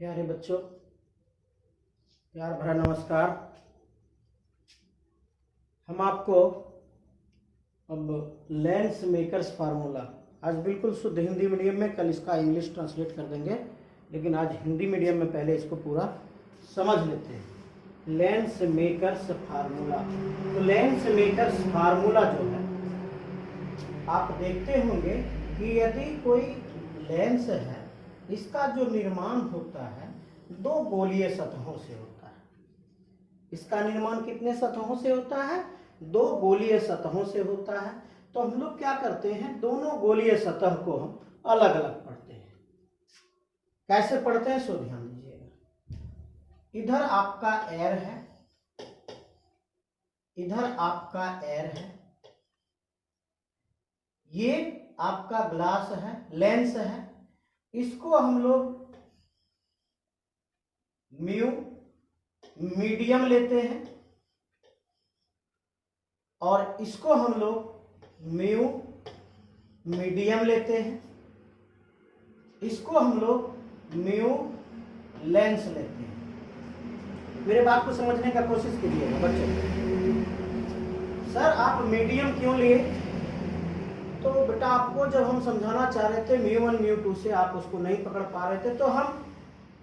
प्यारे बच्चों, प्यार भरा नमस्कार। हम आपको अब लेंस मेकर्स फार्मूला आज बिल्कुल शुद्ध हिंदी मीडियम में, कल इसका इंग्लिश ट्रांसलेट कर देंगे, लेकिन आज हिंदी मीडियम में पहले इसको पूरा समझ लेते हैं। Lens makers formula. तो लेंस मेकर्स फार्मूला जो है, आप देखते होंगे कि यदि कोई लेंस है, इसका जो निर्माण होता है दो गोलीय सतहों से होता है। इसका निर्माण कितने सतहों से होता है? दो गोलीय सतहों से होता है। तो हम लोग क्या करते हैं, दोनों गोलीय सतह को हम अलग अलग पढ़ते हैं। कैसे पढ़ते हैं सो ध्यान दीजिएगा। इधर आपका एयर है, इधर आपका एयर है, ये आपका ग्लास है, लेंस है। इसको हम लोग म्यू मीडियम लेते हैं और इसको हम लोग म्यू मीडियम लेते हैं। इसको हम लोग म्यू लेंस लेते हैं। मेरे बात को समझने का कोशिश कीजिएगा बच्चों। सर आप मीडियम क्यों लिए? तो बेटा आपको जब हम समझाना चाह रहे थे μ1 μ2 से आप उसको नहीं पकड़ पा रहे थे, तो हम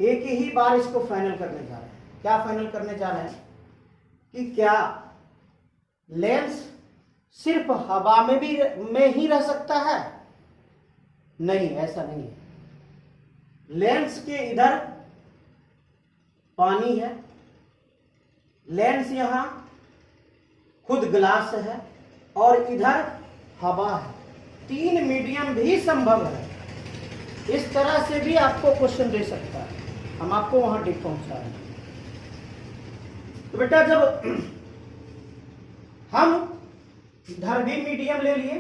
एक ही बार इसको फाइनल करने जा रहे हैं। क्या फाइनल करने जा रहे हैं कि क्या लेंस सिर्फ हवा में ही रह सकता है? नहीं, ऐसा नहीं है। लेंस के इधर पानी है, लेंस यहां खुद ग्लास है और इधर हवा है। तीन मीडियम भी संभव है। इस तरह से भी आपको क्वेश्चन दे सकता है। हम आपको वहां टिक पहुंचा रहे हैं। तो बेटा जब हम इधर भी मीडियम ले लिए,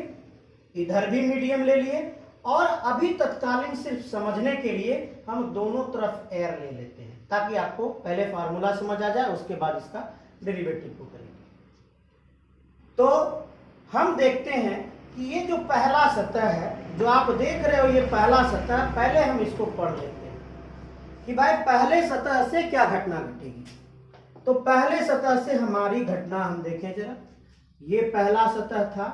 इधर भी मीडियम ले लिए, और अभी तत्कालीन सिर्फ समझने के लिए हम दोनों तरफ एयर ले लेते हैं, ताकि आपको पहले फार्मूला समझ आ जाए, उसके बाद इसका डेरिवेटिव को करेंगे। तो हम देखते हैं कि ये जो पहला सतह है जो आप देख रहे हो, ये पहला सतह, पहले हम इसको पढ़ लेते हैं कि भाई पहले सतह से क्या घटना घटेगी। तो पहले सतह से हमारी घटना हम देखें जरा। ये पहला सतह था,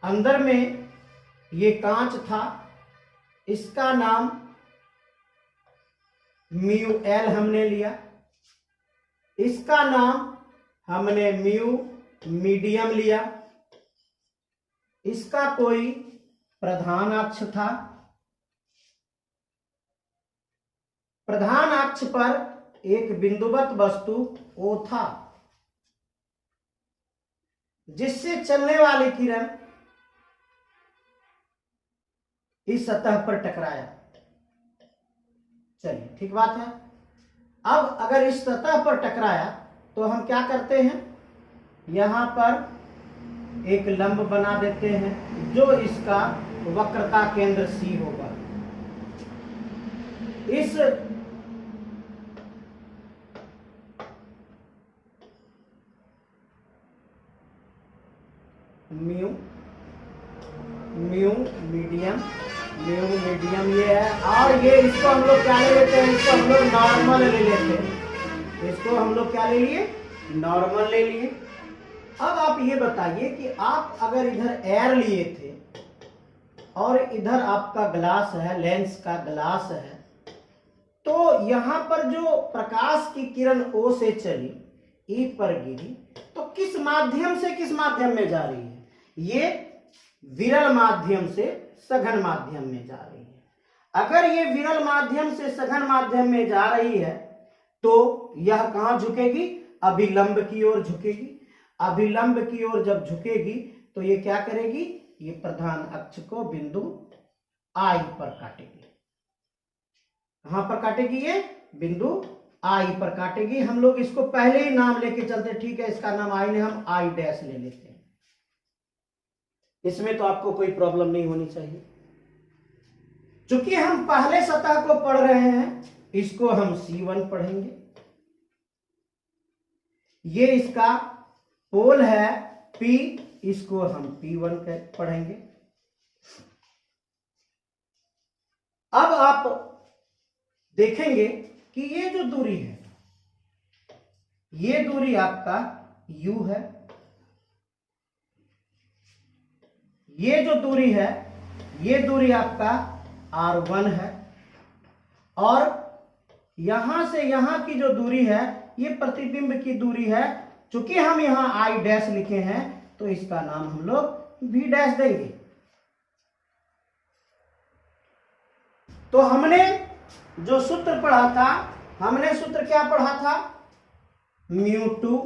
अंदर में ये कांच था, इसका नाम म्यू एल हमने लिया, इसका नाम हमने म्यू मीडियम लिया। इसका कोई प्रधान अक्ष था, प्रधान अक्ष पर एक बिंदुवत वस्तु O था, जिससे चलने वाली किरण इस सतह पर टकराया। चलिए ठीक बात है। अब अगर इस सतह पर टकराया तो हम क्या करते हैं, यहां पर एक लंब बना देते हैं जो इसका वक्रता केंद्र C होगा। इस म्यू मीडियम ये है, और ये इसको हम लोग क्या ले लेते हैं, इसको हम लोग नॉर्मल ले लेते हैं। इसको हम लोग क्या ले लिए, नॉर्मल ले लिए। अब आप ये बताइए कि आप अगर इधर एयर लिए थे और इधर आपका ग्लास है, लेंस का ग्लास है, तो यहां पर जो प्रकाश की किरण O से चली, E पर गिरी, तो किस माध्यम से किस माध्यम में जा रही है? ये विरल माध्यम से सघन माध्यम में जा रही है। अगर ये विरल माध्यम से सघन माध्यम में जा रही है तो यह कहां झुकेगी? अभिलंब की ओर झुकेगी। अभिलंब की ओर जब झुकेगी तो ये क्या करेगी, ये प्रधान अक्ष को बिंदु I पर काटेगी। कहां पर काटेगी? ये बिंदु I पर काटेगी। हम लोग इसको पहले ही नाम लेके चलते, ठीक है, इसका नाम I ने हम I डैश ले लेते हैं। इसमें तो आपको कोई प्रॉब्लम नहीं होनी चाहिए। चूंकि हम पहले सतह को पढ़ रहे हैं, इसको हम C1 पढ़ेंगे। ये इसका पोल है P, इसको हम P1 पढ़ेंगे। अब आप देखेंगे कि ये जो दूरी है, ये दूरी आपका u है, ये जो दूरी है ये दूरी आपका r1 है, और यहां से यहां की जो दूरी है ये प्रतिबिंब की दूरी है। चूंकि हम यहां i डैश लिखे हैं तो इसका नाम हम लोग v डैश देंगे। तो हमने जो सूत्र पढ़ा था, हमने सूत्र क्या पढ़ा था, μ2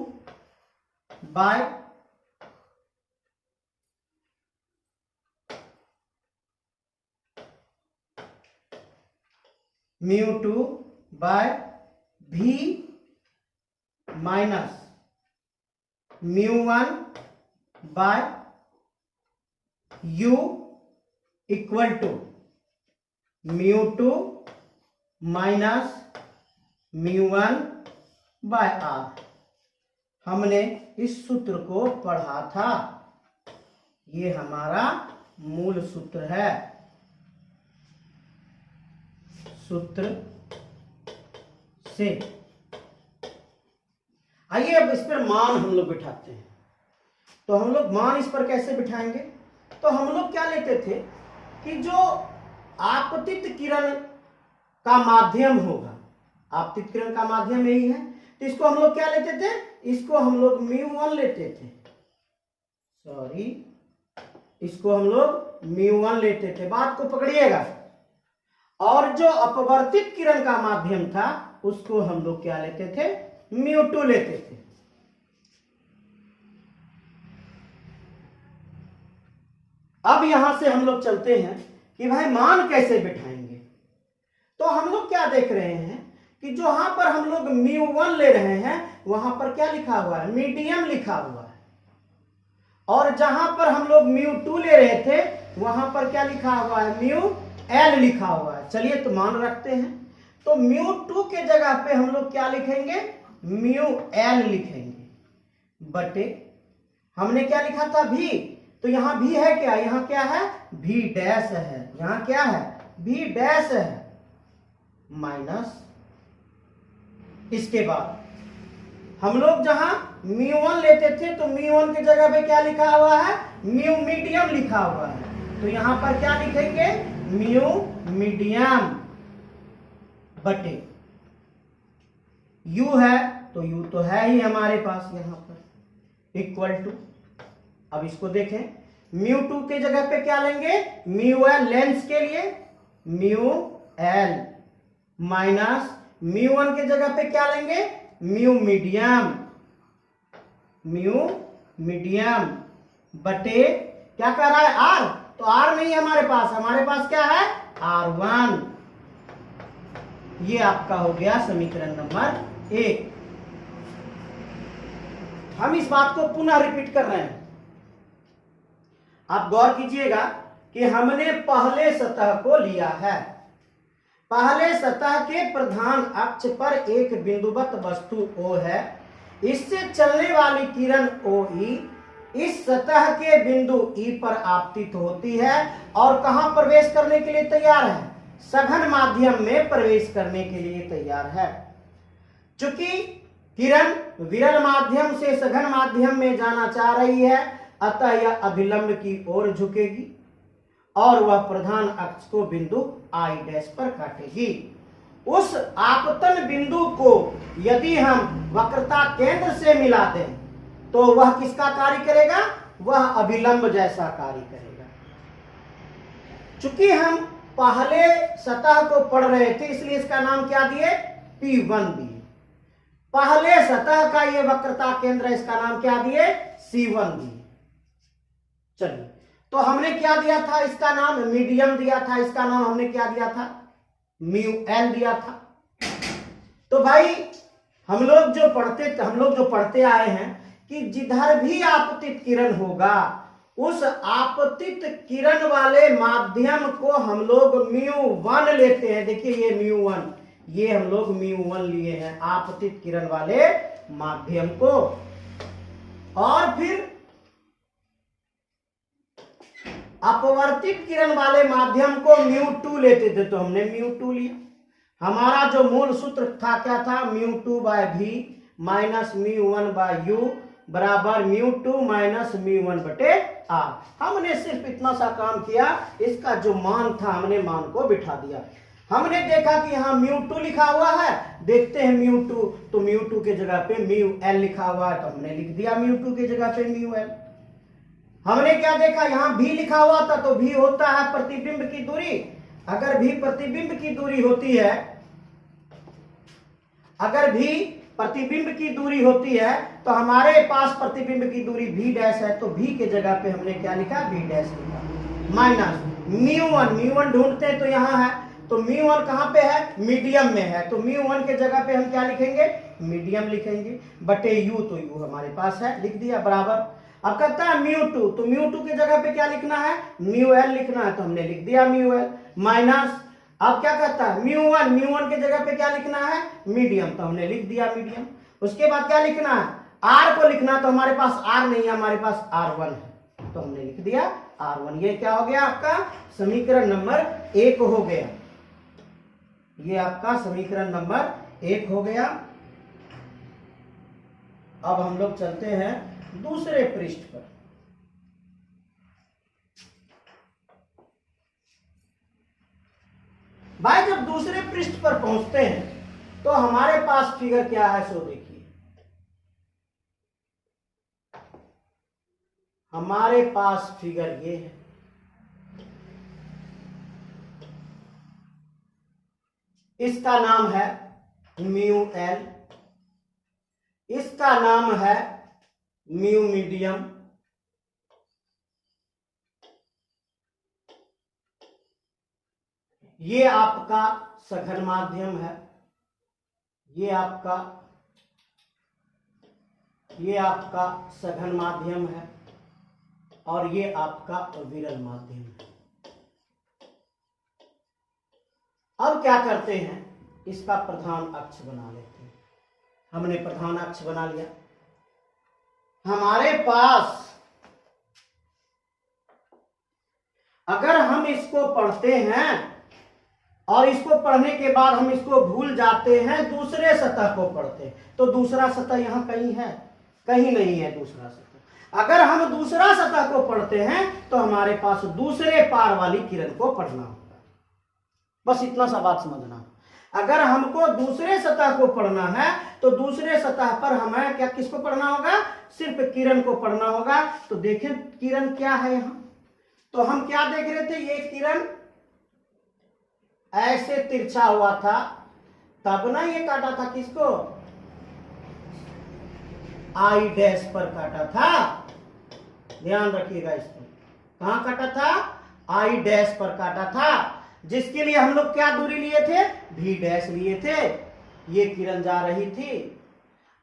by v minus μ1 by u equal to μ2 minus μ1 by r। हमने इस सूत्र को पढ़ा था, ये हमारा मूल सूत्र है। सूत्र से आइए अब इस पर मान हम लोग बिठाते हैं। तो हम लोग मान इस पर कैसे बिठाएंगे, तो हम लोग क्या लेते थे कि जो आपतित किरण का माध्यम होगा, आपतित किरण का माध्यम यही है, तो इसको हम लोग क्या लेते थे, इसको हम लोग μ1 लेते थे, सॉरी इसको हम लोग μ1 लेते थे, बात को पकड़िएगा। और जो अपवर्तित किरण का माध्यम था उसको हम लोग क्या लेते थे, μ2 लेते थे। अब यहां से हम लोग चलते हैं कि भाई मान कैसे बिठाएंगे। तो हम लोग क्या देख रहे हैं कि जहां पर हम लोग μ1 ले रहे हैं वहां पर क्या लिखा हुआ है, मीडियम लिखा हुआ है, और जहां पर हम लोग μ2 ले रहे थे वहां पर क्या लिखा हुआ है, μl लिखा हुआ है। चलिए तो मान रखते हैं, तो μ2 के जगह पे हम लोग क्या लिखेंगे, μl लिखेंगे, बटे हमने क्या लिखा था v, तो यहां v है क्या, यहां क्या है, v डैश है, यहां क्या है, v डैश है, माइनस इसके बाद हम लोग जहां μ1 लेते थे तो μ1 की जगह पे क्या लिखा हुआ है, म्यू मीडियम लिखा हुआ है, तो यहां पर क्या लिखेंगे, म्यू मीडियम बटे u है तो u तो है ही हमारे पास यहां पर, इक्वल टू, अब इसको देखें, μ2 के जगह पे क्या लेंगे, μl लेंस के लिए μl माइनस μ1 के जगह पे क्या लेंगे, म्यू मीडियम बटे क्या कर रहा है, r, तो r नहीं हमारे पास क्या है, r1। ये आपका हो गया समीकरण नंबर 1। हम इस बात को पुनः रिपीट कर रहे हैं, आप गौर कीजिएगा कि हमने पहले सतह को लिया है, पहले सतह के प्रधान अक्ष पर एक बिंदुवत वस्तु O है, इससे चलने वाली किरण OE इस सतह के बिंदु E पर आपतित होती है और कहां प्रवेश करने के लिए तैयार है, सघन माध्यम में प्रवेश करने के लिए तैयार है। चूंकि किरण विरल माध्यम से सघन माध्यम में जाना चाह रही है, अतः यह अभिलंब की ओर झुकेगी और वह प्रधान अक्ष को बिंदु I डैश पर काटेगी। उस आपतन बिंदु को यदि हम वक्रता केंद्र से मिला दें तो वह किसका कार्य करेगा, वह अभिलंब जैसा कार्य करेगा। चूंकि हम पहले सतह को पढ़ रहे थे इसलिए इसका नाम क्या दिए, P1 दिए। पहले सतह का ये वक्रता केंद्र, इसका नाम क्या दिए, C1 दिए। चलिए, तो हमने क्या दिया था, इसका नाम मीडियम दिया था, इसका नाम हमने क्या दिया था, μl दिया था। तो भाई हम लोग जो पढ़ते आए हैं कि जिधर भी आपतित किरण होगा उस आपतित किरण वाले माध्यम को हम लोग μ1 लेते हैं। देखिए ये μ1, ये हम लोग μ1 लिए हैं आपतित किरण वाले माध्यम को, और फिर अपवर्तित किरण वाले माध्यम को μ2 लेते थे तो हमने μ2 लिया। हमारा जो मूल सूत्र था क्या था, μ2/v माइनस μ1/u बराबर μ2 माइनस μ1/r। हमने सिर्फ इतना सा काम किया, इसका जो मान था हमने मान को बिठा दिया। हमने देखा कि यहाँ μ2 लिखा हुआ है, देखते हैं μ2, तो μ2 के जगह पे μl लिखा हुआ है तो हमने लिख दिया μ2 के जगह पे μl। हमने क्या देखा, यहाँ v लिखा हुआ था तो v होता है प्रतिबिंब की दूरी। अगर v प्रतिबिंब की दूरी होती है, अगर v प्रतिबिंब की दूरी होती है तो हमारे पास प्रतिबिंब की दूरी v डैश है, तो v के जगह पे हमने क्या लिखा, v डैश लिखा। माइनस μ1 ढूंढते हैं तो यहाँ है, तो μ1 कहाँ पे है, मीडियम में है, तो μ1 के जगह पे हम क्या लिखेंगे, मीडियम लिखेंगे, बटे u, तो u हमारे पास है, लिख दिया बराबर। अब कहता है μ2, तो μ2 की जगह पे क्या लिखना है, μl लिखना है, तो हमने लिख दिया μl। माइनस अब क्या कहता है μ1 के जगह पे क्या लिखना है, मीडियम, तो हमने लिख दिया मीडियम। उसके बाद क्या लिखना है, r को लिखना, तो हमारे पास r नहीं है, हमारे पास r1 है, तो हमने लिख दिया r1। ये क्या हो गया, आपका समीकरण नंबर 1 हो गया। ये आपका समीकरण नंबर 1 हो गया। अब हम लोग चलते हैं दूसरे पृष्ठ पर। भाई जब दूसरे पृष्ठ पर पहुंचते हैं तो हमारे पास फिगर क्या है, सो देखिए। हमारे पास फिगर ये है, इसका नाम है μl, इसका नाम है म्यू मीडियम, ये आपका सघन माध्यम है, ये आपका सघन माध्यम है, और ये आपका विरल माध्यम है। अब क्या करते हैं, इसका प्रधान अक्ष बना लेते हैं। हमने प्रधान अक्ष बना लिया। हमारे पास अगर हम इसको पढ़ते हैं और इसको पढ़ने के बाद हम इसको भूल जाते हैं, दूसरे सतह को पढ़ते हैं, तो दूसरा सतह यहां कहीं है, कहीं नहीं है दूसरा सतह। अगर हम दूसरा सतह को पढ़ते हैं तो हमारे पास दूसरे पार वाली किरण को पढ़ना होगा। बस इतना सा बात समझना। अगर हमको दूसरे सतह को पढ़ना है तो दूसरे सतह पर हमें क्या, किसको पढ़ना होगा, सिर्फ किरण को पढ़ना होगा। तो देखें किरण क्या है यहां, तो हम क्या देख रहे थे, ये किरण ऐसे तिरछा हुआ था, तब ना ये काटा था किसको, आई डैश पर काटा था। ध्यान रखिएगा इसको, कहां काटा था, आई डैश पर काटा था, जिसके लिए हम लोग क्या दूरी लिए थे, भी डैश लिए थे। ये किरण जा रही थी।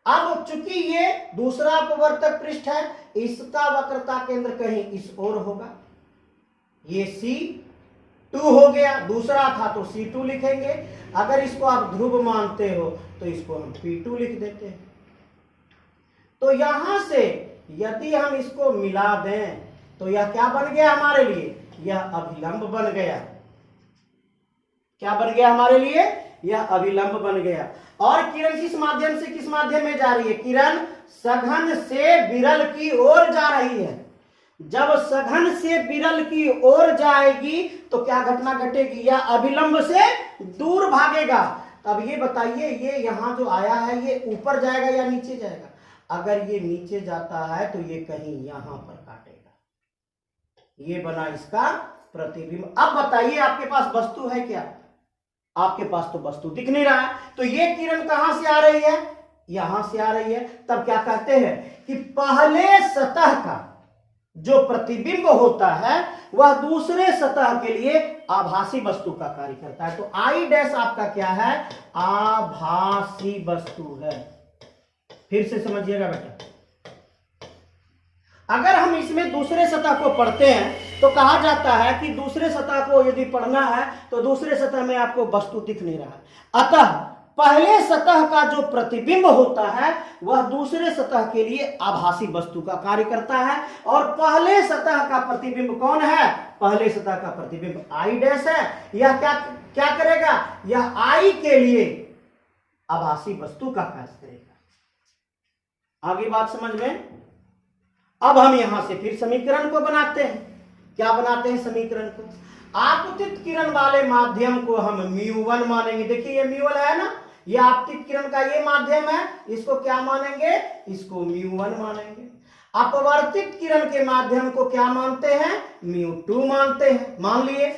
अब चूंकि ये दूसरा अपवर्तक पृष्ठ है, इसका वक्रता केंद्र कहीं इस ओर होगा, ये C2 हो गया, दूसरा था तो C2 लिखेंगे। अगर इसको आप ध्रुव मानते हो तो इसको हम P2 लिख देते हैं। तो यहां से यदि हम इसको मिला दें तो यह क्या बन गया हमारे लिए, यह अभिलंब बन गया। क्या बन गया हमारे लिए, यह अभिलंब बन गया। और किरण किस माध्यम से किस माध्यम में जा रही है, किरण सघन से विरल की ओर जा रही है। जब सघन से विरल की ओर जाएगी तो क्या घटना घटेगी, यह अभिलंब से दूर भागेगा। अब ये बताइए, ये यहां जो आया है ये ऊपर जाएगा या नीचे जाएगा, अगर ये नीचे जाता है तो ये कहीं यहां पर काटेगा। ये बना इसका प्रतिबिंब। अब बताइए आपके पास वस्तु है क्या, आपके पास तो वस्तु दिख नहीं रहा है। तो ये किरण कहां से आ रही है, यहां से आ रही है। तब क्या कहते हैं कि पहले सतह का जो प्रतिबिंब होता है वह दूसरे सतह के लिए आभासी वस्तु का कार्य करता है। तो आई डैश आपका क्या है, आभासी वस्तु है। फिर से समझिएगा बेटा, अगर हम इसमें दूसरे सतह को पढ़ते हैं तो कहा जाता है कि दूसरे सतह को यदि पढ़ना है तो दूसरे सतह में आपको वस्तु दिख नहीं रहा है। अतः पहले सतह का जो प्रतिबिंब होता है वह दूसरे सतह के लिए आभासी वस्तु का कार्य करता है। और पहले सतह का प्रतिबिंब कौन है, पहले सतह का प्रतिबिंब आई डैश है। यह क्या क्या करेगा, यह आई के लिए आभासी वस्तु का कार्य करेगा। आगे बात समझ में। अब हम यहां से फिर समीकरण को बनाते हैं। क्या बनाते हैं समीकरण को, आपतित किरण वाले माध्यम को हम μ1 मानेंगे। देखिए ये μ1 है ना, ये आपतित किरण का ये माध्यम है, इसको क्या मानेंगे, इसको μ1 मानेंगे। अपवर्तित किरण के माध्यम को क्या मानते हैं, μ2 मानते हैं, मान लिए।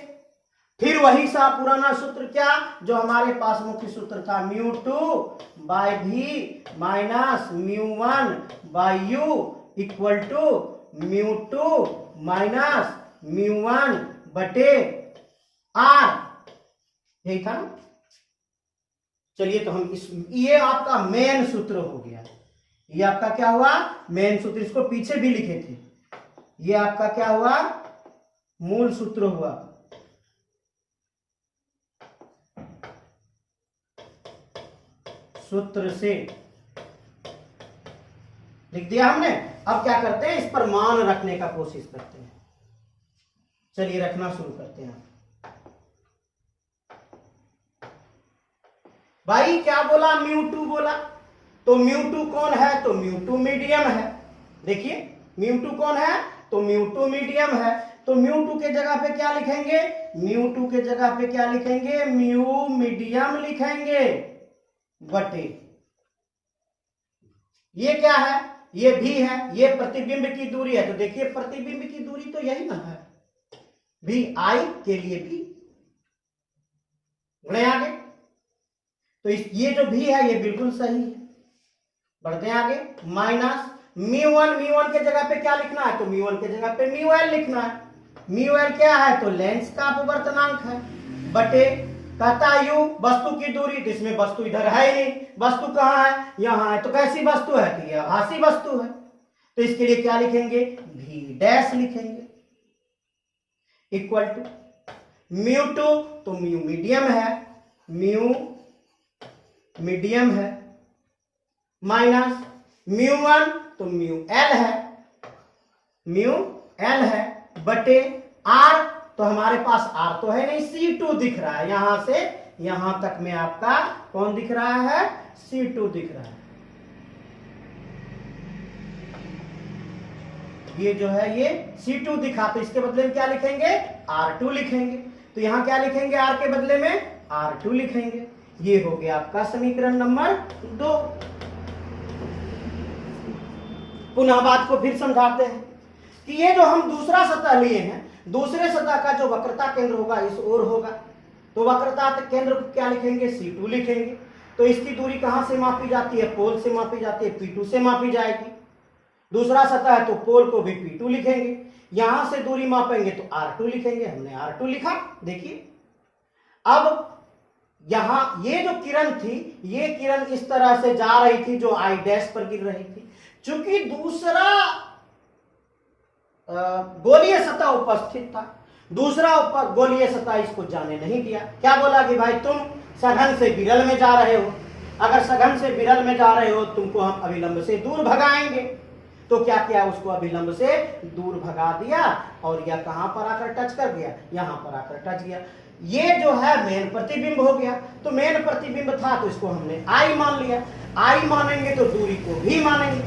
फिर वही सा पुराना सूत्र क्या जो हमारे पास मुख्य सूत्र था, μ2 by v minus μ1 by u equal to μ2 minus μ1 बटे r, यही था ना। चलिए तो हम ये आपका मेन सूत्र हो गया। ये आपका क्या हुआ, मेन सूत्र। इसको पीछे भी लिखे थे। ये आपका क्या हुआ, मूल सूत्र हुआ। सूत्र से लिख दिया हमने। अब क्या करते हैं, इस पर मान रखने का कोशिश करते हैं। चलिए रखना शुरू करते हैं। भाई क्या बोला, μ2 बोला, तो μ2 कौन है, तो μ2 मीडियम है। देखिए μ2 कौन है, तो μ2 मीडियम है। तो μ2 के जगह पे क्या लिखेंगे, μ2 के जगह पे क्या लिखेंगे, म्यू मीडियम लिखेंगे बटे ये क्या है, ये भी है, ये प्रतिबिंब की दूरी है। तो देखिए प्रतिबिंब की दूरी तो यही ना है, भी आई के लिए भी। बढ़े आगे, तो ये जो भी है ये बिल्कुल सही है। बढ़ते हैं आगे, माइनस μ1 के जगह पे क्या लिखना है, तो μ1 के जगह पे μl लिखना है। μl क्या है, तो लेंस का अपवर्तनांक है बटे कहता u वस्तु की दूरी। तो इसमें वस्तु इधर है ही नहीं, वस्तु कहाँ है, यहाँ है। तो कैसी वस्तु है, तो ये आभासी वस्तु है। तो इसके लिए क्या लिखेंगे, v डैश लिखेंगे इक्वल टू μ2, तो म्यू मीडियम है, म्यू मीडियम है, माइनस μ1, तो म्यू एल है, म्यू एल है बटे r। तो हमारे पास r तो है नहीं, C2 दिख रहा है। यहां से यहां तक में आपका कौन दिख रहा है, C2 दिख रहा है। ये जो है ये C2 दिखा, तो इसके बदले में क्या लिखेंगे, R2 लिखेंगे। तो यहां क्या लिखेंगे, R के बदले में R2 लिखेंगे। ये हो गया आपका समीकरण नंबर 2। पुनः बात को फिर समझाते हैं कि ये जो हम दूसरा सतह लिए हैं, दूसरे सतह का जो वक्रता केंद्र होगा इस ओर होगा। तो वक्रता केंद्र को क्या लिखेंगे, C2 लिखेंगे। तो इसकी दूरी कहां से मापी जाती है, पोल से मापी जाती है, P2 से मापी जाएगी। दूसरा सतह है तो पोल को भी P2 लिखेंगे। यहां से दूरी मापेंगे तो R2 लिखेंगे। हमने R2 लिखा। देखिए अब यहां ये जो किरण थी, ये किरण इस तरह से जा रही थी जो आई डैश पर गिर रही थी। चूंकि दूसरा गोलीय सतह उपस्थित था, दूसरा गोलीय सतह इसको जाने नहीं दिया। क्या बोला कि भाई तुम सघन से विरल में जा रहे हो, अगर सघन से विरल में जा रहे हो तुमको हम अभिलंब से दूर भगाएंगे। तो क्या किया, उसको अभिलंब से दूर भगा दिया और यह कहां पर आकर टच कर गया, यहां पर आकर टच गया। ये जो है मेन प्रतिबिंब हो गया। तो मेन प्रतिबिंब था तो इसको हमने आई मान लिया। आई मानेंगे तो दूरी को भी मानेंगे,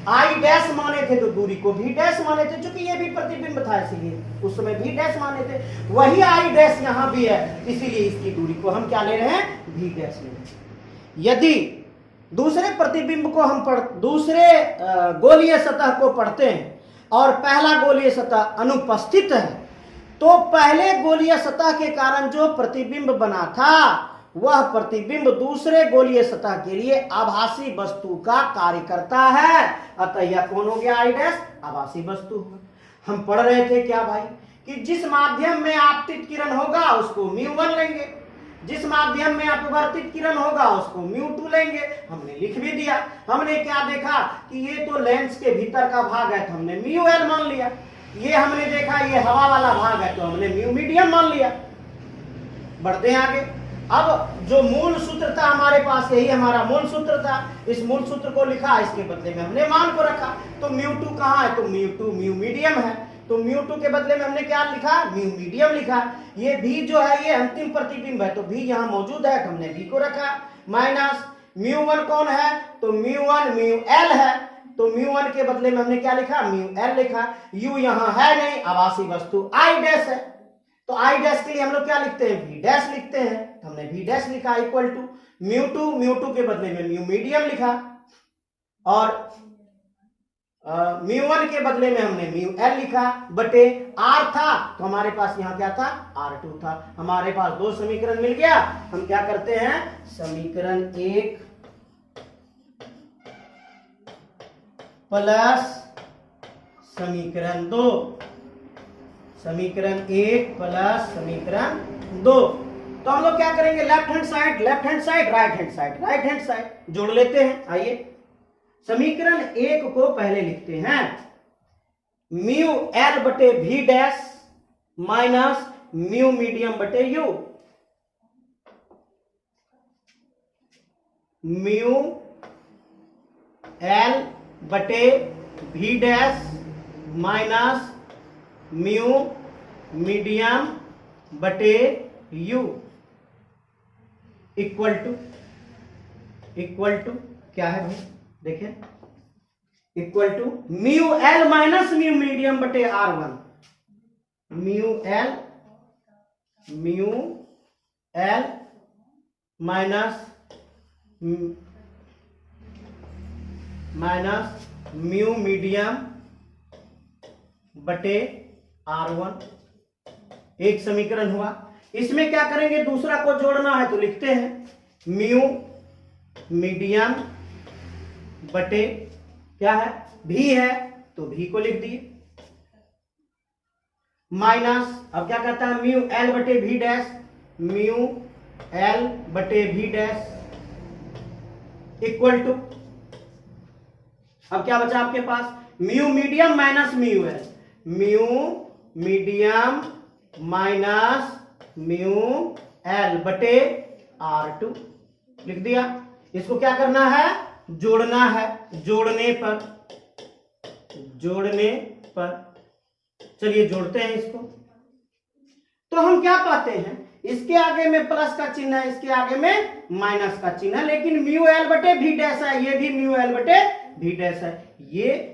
आई डैश माने थे तो दूरी को भी डैश माने थे। चूंकि ये भी प्रतिबिंब था इसीलिए उस समय भी डैश माने थे। वही आई डैश यहां भी है, इसीलिए इसकी दूरी को हम क्या ले रहे हैं, भी डैश ले रहे हैं। यदि दूसरे प्रतिबिंब को हम दूसरे गोलीय सतह को पढ़ते हैं और पहला गोलीय सतह अनुपस्थित है, तो पहले गोलीय सतह के कारण जो प्रतिबिंब बना था वह प्रतिबिंब दूसरे गोलीय सतह के लिए आभासी वस्तु का कार्य करता है। अतः यह कौन हो गया, आई डैश आभासी वस्तु। हम पढ़ रहे थे क्या भाई, कि जिस माध्यम में आपतित किरण होगा उसको μ1 लेंगे, जिस माध्यम में अपवर्तित किरण होगा उसको μ2 लेंगे। हमने लिख भी दिया। हमने क्या देखा कि ये तो लेंस के भीतर का भाग है तो हमने μl मान लिया। ये हमने देखा ये हवा वाला भाग है तो हमने म्यू मीडियम मान लिया। बढ़ते हैं आगे। अब जो मूल सूत्र था हमारे पास, यही हमारा मूल सूत्र था। इस मूल सूत्र को लिखा, इसके बदले में हमने मान को रखा। तो μ2 कहाँ है, तो μ2 म्यू मीडियम है। तो μ2 के बदले में हमने क्या लिखा, म्यू मीडियम लिखा। ये भी जो है ये अंतिम प्रतिबिंब है, तो भी यहाँ मौजूद है, तो हमने भी को रखा। माइनस μ1 कौन है, तो μ1 μl है, तो μ1 के बदले में हमने क्या लिखा, μl लिखा। u यहाँ है नहीं, आभासी वस्तु I डैश है, तो I डैश के लिए हम लोग क्या लिखते हैं, v डैश लिखते हैं, तो हमने v डैश लिखा इक्वल टू μ2 के बदले में म्यू मीडियम लिखा, और μ1 के बदले में हमने μl लिखा बटे r था, तो हमारे पास यहाँ क्या था, r2 था। हमारे पास दो समीकरण मिल गया। हम क्या करते हैं, समीकरण 1 प्लस समीकरण 2, समीकरण 1 प्लस समीकरण 2। तो हम लोग क्या करेंगे, left hand side right hand side जोड़ लेते हैं। आइए समीकरण 1 को पहले लिखते हैं, म्यू एल बटे v dash minus mu medium बटे यू, म्यू एल बटे v dash minus mu medium बटे यू इक्वल टू क्या है भाई, देखिए equal to mu L minus mu medium बटे r1, mu L minus mu medium बटे r1। एक समीकरण हुआ। इसमें क्या करेंगे, दूसरा को जोड़ना है, तो लिखते हैं म्यू मीडियम बटे क्या है, भी है, तो भी को लिख दिए, माइनस अब क्या कहता है, म्यू एल बटे भी डैश, म्यू एल बटे भी डैश इक्वल टू, अब क्या बचा आपके पास, mu medium minus mu L, mu medium minus mu L बटे r2 लिख दिया। इसको क्या करना है, जोड़ना है, जोड़ने पर चलिए जोड़ते हैं इसको। तो हम क्या पाते हैं, इसके आगे में प्लस का चिन्ह है, इसके आगे में माइनस का चिन्ह है, लेकिन म्यू एल बटे भी डैश है, ये भी म्यू एल बटे भी डैश है, ये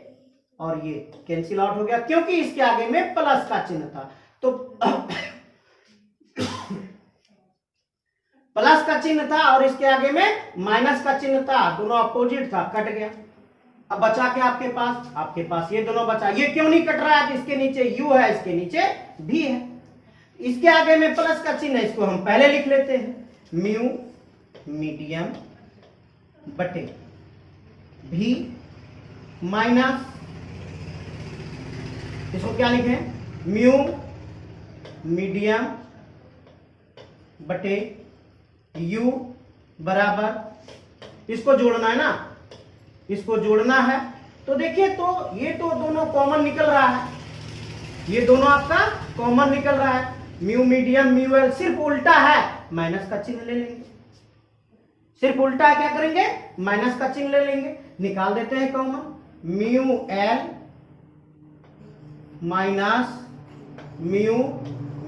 और ये कैंसिल आउट हो गया क्योंकि इसके आगे में प्लस का चिन्ह था। तो प्लस का चिन्ह था और इसके आगे में माइनस का चिन्ह था, दोनों अपोजिट था, कट गया। अब बचा क्या आपके पास ये दोनों बचा। ये क्यों नहीं कट रहा है, इसके नीचे u है, इसके नीचे v है, इसके आगे में प्लस का चिन्ह है, इसको हम पहले लिख लेते हैं, म्यू मीडियम बटे v माइनस, इसको क्या लिखें, म्यू मीडियम बटे u बराबर, इसको जोड़ना है ना, इसको जोड़ना है। तो देखिए, तो ये तो दोनों कॉमन निकल रहा है, ये दोनों आपका कॉमन निकल रहा है, म्यू मीडियम म्यू एल, सिर्फ उल्टा है, माइनस का चिन्ह ले लेंगे, सिर्फ उल्टा है, क्या करेंगे, माइनस का चिन्ह ले लेंगे, निकाल देते हैं common, mu L minus mu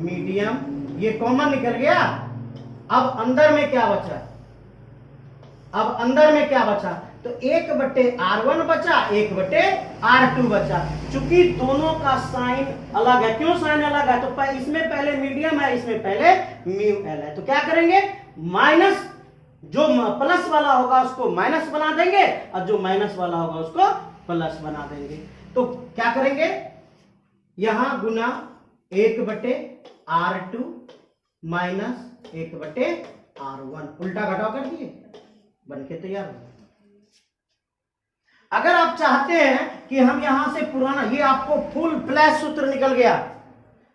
medium, ये कॉमन निकल गया। अब अंदर में क्या बचा, तो 1/r1 बचा, 1/r2 बचा। चूंकि दोनों का साइन अलग है, क्यों साइन अलग है, तो इसमें पहले मीडियम है, इसमें पहले म्यू एल है, तो क्या करेंगे, माइनस, जो प्लस वाला होगा उसको माइनस बना देंगे और जो माइनस वाला होगा उसको प्लस बना देंगे। तो क्या करेंगे, यहां गुना 1/r2 माइनस 1/r1, उल्टा घटाव कर दिए, बनके तैयार हो। अगर आप चाहते हैं कि हम यहां से पुराना, ये आपको फुल फ्लैश सूत्र निकल गया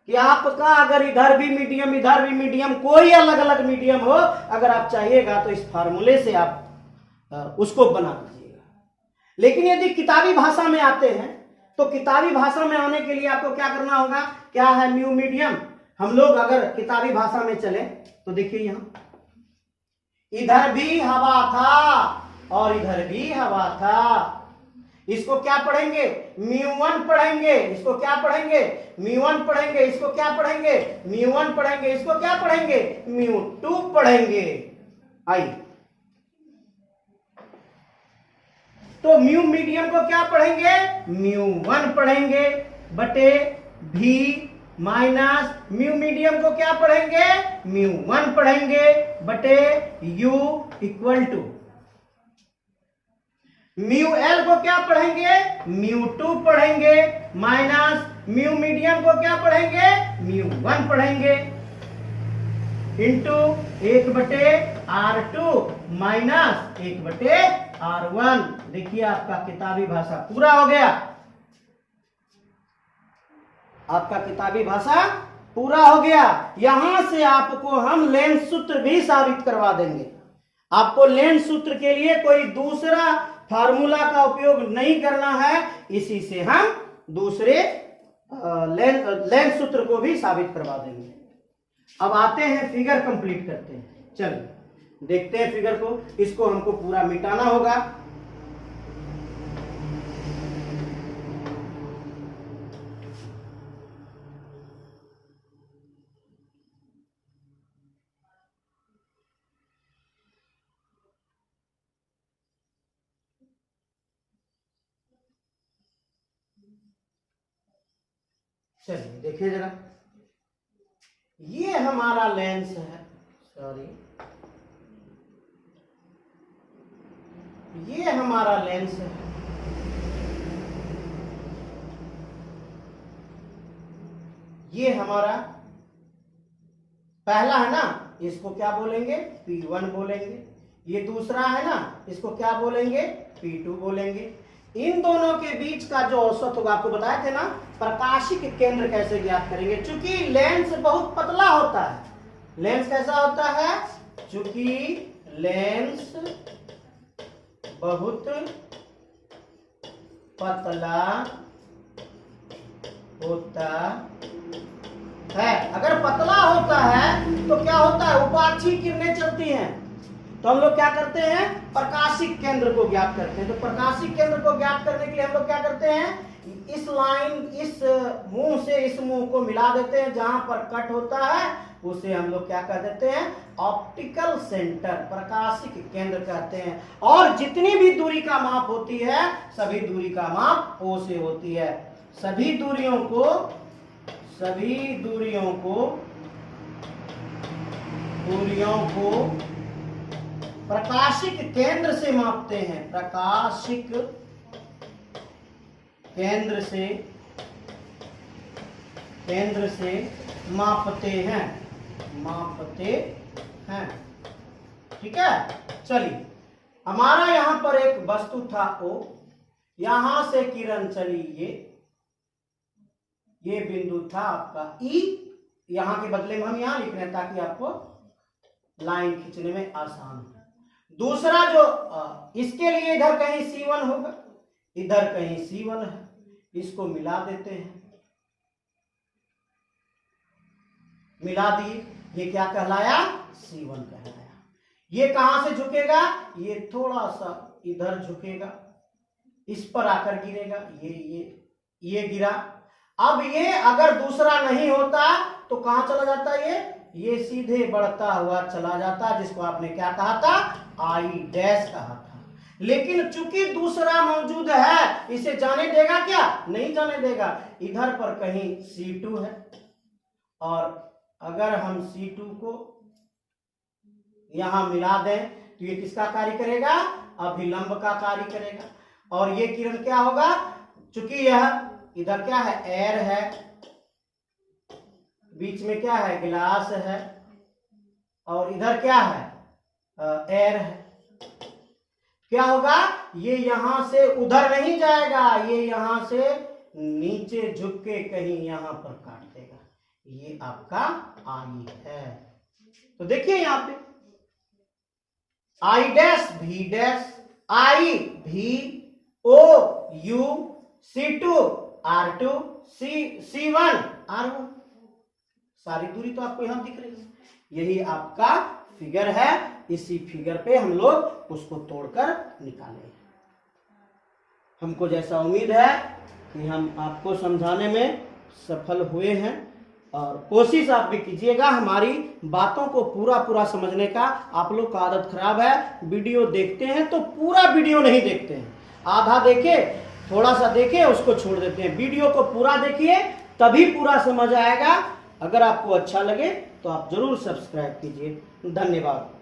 कि आपका अगर इधर भी मीडियम इधर भी मीडियम, कोई अलग अलग मीडियम हो, अगर आप चाहिएगा तो इस फार्मूले से आप उसको बना दीजिएगा। लेकिन यदि किताबी भाषा में आते हैं तो किताबी भाषा में आने के लिए आपको क्या करना होगा, क्या है म्यू मीडियम। हम लोग अगर किताबी भाषा में चले तो देखिए, यहां इधर भी हवा था और इधर भी हवा था, इसको क्या पढ़ेंगे, μ1 पढ़ेंगे, इसको क्या पढ़ेंगे, μ1 पढ़ेंगे, इसको क्या पढ़ेंगे, μ1 पढ़ेंगे, इसको क्या पढ़ेंगे, μ2 पढ़ेंगे। आइए, तो म्यू मीडियम को क्या पढ़ेंगे, μ1 पढ़ेंगे बटे भी माइनस म्यू मीडियम को क्या पढ़ेंगे, μ1 पढ़ेंगे बटे u equal to mu L को क्या पढ़ेंगे, μ2 पढ़ेंगे माइनस म्यू मीडियम को क्या पढ़ेंगे, μ1 पढ़ेंगे इंटू 1/r2 माइनस 1/r1। देखिए आपका किताबी भाषा पूरा हो गया, आपका किताबी भाषा पूरा हो गया। यहां से आपको हम लेंस सूत्र भी साबित करवा देंगे। आपको लेंस सूत्र के लिए कोई दूसरा फार्मूला का उपयोग नहीं करना है, इसी से हम दूसरे लेंस सूत्र को भी साबित करवा देंगे। अब आते हैं फिगर कंप्लीट करते हैं। चलिए देखते हैं फिगर को, इसको हमको पूरा मिटाना होगा। चलिए देखिए जरा, ये हमारा लेंस है, सॉरी ये हमारा लेंस है, ये हमारा पहला है ना, इसको क्या बोलेंगे, P1 बोलेंगे। ये दूसरा है ना, इसको क्या बोलेंगे, P2 बोलेंगे। इन दोनों के बीच का जो औसत होगा, आपको बताए थे ना प्रकाशिक केंद्र कैसे ज्ञात करेंगे। चूंकि लेंस बहुत पतला होता है, लेंस कैसा होता है, चूंकि लेंस बहुत पतला होता है, अगर पतला होता है तो क्या होता है, उपाक्षी किरणें चलती हैं, तो हम लोग क्या करते हैं, प्रकाशिक केंद्र को ज्ञात करते हैं। तो प्रकाशिक केंद्र को ज्ञात करने के लिए हम लोग क्या करते हैं, इस लाइन, इस मुंह से इस मुंह को मिला देते हैं, जहां पर कट होता है उसे हम लोग क्या कह देते हैं, ऑप्टिकल सेंटर, प्रकाशिक केंद्र कहते हैं। और जितनी भी दूरी का माप होती है, सभी दूरी का माप O से होती है। सभी दूरियों को प्रकाशिक केंद्र से मापते हैं, प्रकाशिक केंद्र से मापते हैं, ठीक है। चलिए, हमारा यहां पर एक वस्तु था O, यहां से किरण चली, ये बिंदु था आपका E, यहां के बदले में हम यहां लिख रहे हैं ताकि आपको लाइन खींचने में आसान हो। दूसरा जो इसके लिए इधर कहीं C1 होगा, इधर कहीं C1 है, इसको मिला देते हैं, मिला दिए, ये क्या कहलाया, C1 कहलाया। ये कहां से झुकेगा, ये थोड़ा सा इधर झुकेगा, इस पर आकर गिरेगा, ये गिरा। अब ये अगर दूसरा नहीं होता तो कहां चला जाता, ये सीधे बढ़ता हुआ चला जाता, जिसको आपने क्या कहा था, I डैश कहा था। लेकिन चूंकि दूसरा मौजूद है, इसे जाने देगा क्या, नहीं जाने देगा। इधर पर कहीं C2 है, और अगर हम C2 को यहां मिला दें तो ये किसका कार्य करेगा, अभिलंब का कार्य करेगा। और ये किरण क्या होगा, चूंकि यह इधर क्या है, एयर है, बीच में क्या है, गिलास है, और इधर क्या है, एयर है। क्या होगा, ये यहां से उधर नहीं जाएगा, ये यहां से नीचे झुक के कहीं यहां पर काट देगा। ये आपका आई है। तो देखिए यहां पे आई डैश भी डैश, आई भी ओ you C2 R2 C1 R1, सारी दूरी तो आपको यहां दिख रही है। यही आपका फिगर है, इसी फिगर पे हम लोग उसको तोड़कर निकालें। हमको जैसा उम्मीद है कि हम आपको समझाने में सफल हुए हैं, और कोशिश आप भी कीजिएगा हमारी बातों को पूरा समझने का। आप लोग का आदत खराब है, वीडियो देखते हैं तो पूरा वीडियो नहीं देखते हैं, आधा देखे, थोड़ा सा देखे, उसको छोड़ देते हैं। वीडियो को पूरा देखिए, तभी पूरा समझ आएगा। अगर आपको अच्छा लगे तो आप जरूर सब्सक्राइब कीजिए। धन्यवाद।